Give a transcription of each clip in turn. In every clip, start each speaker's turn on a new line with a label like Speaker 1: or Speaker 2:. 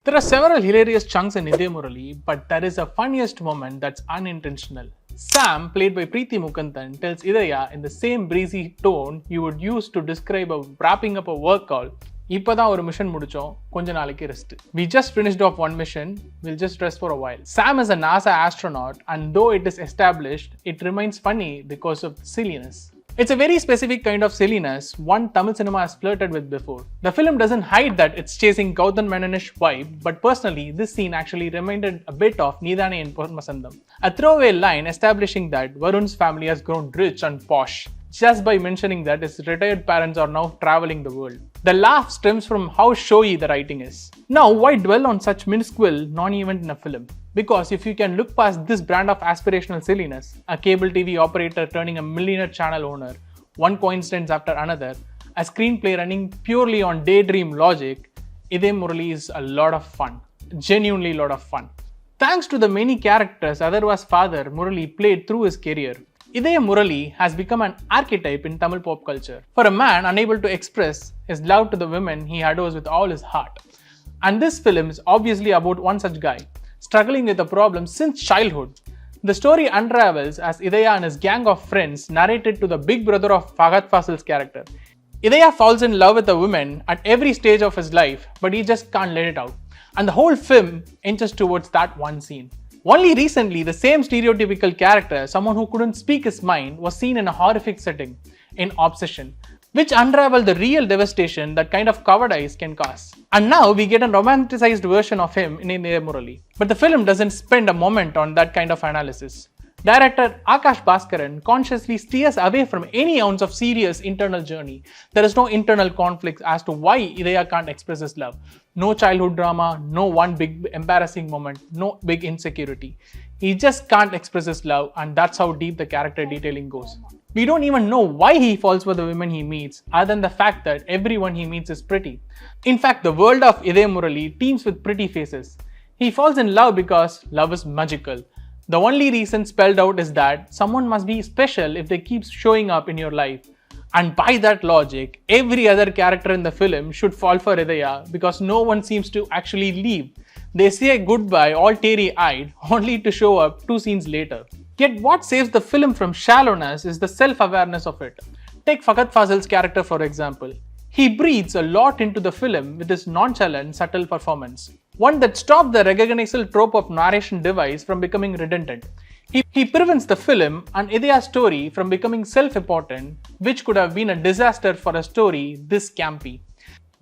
Speaker 1: There are several hilarious chunks in Idhayam Murali, but there is a funniest moment that's unintentional. Sam, played by Preeti Mukanthan, tells Idhaya in the same breezy tone you would use to describe wrapping up a work call. இப்பதான் ஒரு mission முடிச்சோம் கொஞ்ச நாளைக்கு rest. We just finished off one mission, we'll just rest for a while. Sam is a NASA astronaut and though it is established, it remains funny because of silliness. It's a very specific kind of silliness one Tamil cinema has flirted with before. The film doesn't hide that it's chasing Gautam Menonish vibe, but personally, this scene actually reminded a bit of Needane in Pormasandam. A throwaway line establishing that Varun's family has grown rich and posh, just by mentioning that his retired parents are now traveling the world. The laugh stems from how showy the writing is. Now, why dwell on such minuscule non-event in a film? Because if you can look past this brand of aspirational silliness, a cable TV operator turning a millionaire channel owner, one coincidence after another, a screenplay running purely on daydream-logic, Idhayam Murali is a lot of fun. Genuinely a lot of fun. Thanks to the many characters Atharvaa's father Murali played through his career, Idhayam Murali has become an archetype in Tamil pop culture. For a man unable to express his love to the women he adores with all his heart. And this film is obviously about one such guy, struggling with a problem since childhood. The story unravels as Idhaya and his gang of friends narrated to the big brother of Fahadh Faasil's character. Idhaya falls in love with a woman at every stage of his life, but he just can't let it out. And the whole film inches towards that one scene. Only recently, the same stereotypical character, someone who couldn't speak his mind, was seen in a horrific setting, in Obsession, which unraveled the real devastation that kind of covered eyes can cause. And now we get a romanticized version of him in Idhayam Murali. But the film doesn't spend a moment on that kind of analysis. Director Akash Bhaskaran consciously steers away from any ounce of serious internal journey. There is no internal conflict as to why Idhaya can't express his love. No childhood drama, no one big embarrassing moment, no big insecurity. He just can't express his love and that's how deep the character detailing goes. We don't even know why he falls for the women he meets, other than the fact that everyone he meets is pretty. In fact, the world of Idhayam Murali teems with pretty faces. He falls in love because love is magical. The only reason spelled out is that someone must be special if they keep showing up in your life. And by that logic, every other character in the film should fall for Idhaya because no one seems to actually leave. They say goodbye all teary-eyed only to show up 2 scenes later. Yet what saves the film from shallowness is the self-awareness of it. Take Fahadh Faasil's character for example. He breathes a lot into the film with his nonchalant, subtle performance. One that stops the recognizable trope of narration device from becoming redundant. He prevents the film and Idhaya's story from becoming self-important, which could have been a disaster for a story this campy.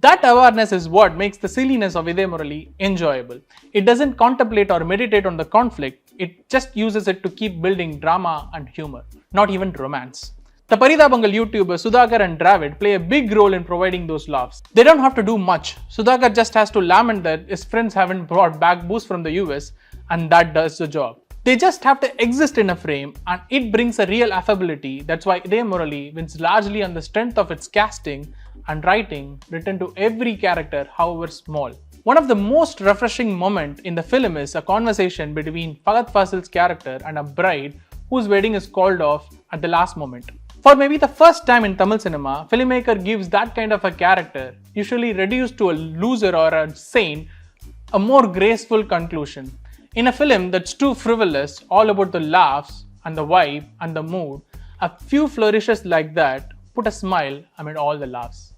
Speaker 1: That awareness is what makes the silliness of Idhayam Murali enjoyable. It doesn't contemplate or meditate on the conflict, it just uses it to keep building drama and humor, not even romance. The Parithabangal YouTubers Sudhakar and Dravid play a big role in providing those laughs. They don't have to do much. Sudhakar just has to lament that his friends haven't brought back booze from the US and that does the job. They just have to exist in a frame and it brings a real affability. That's why Idhayam Murali wins largely on the strength of its casting and writing written to every character, however small. One of the most refreshing moments in the film is a conversation between Fahadh Faasil's character and a bride whose wedding is called off at the last moment. For maybe the first time in Tamil cinema, filmmaker gives that kind of a character, usually reduced to a loser or a saint, a more graceful conclusion. In a film that's too frivolous, all about the laughs and the vibe and the mood, a few flourishes like that put a smile amid all the laughs.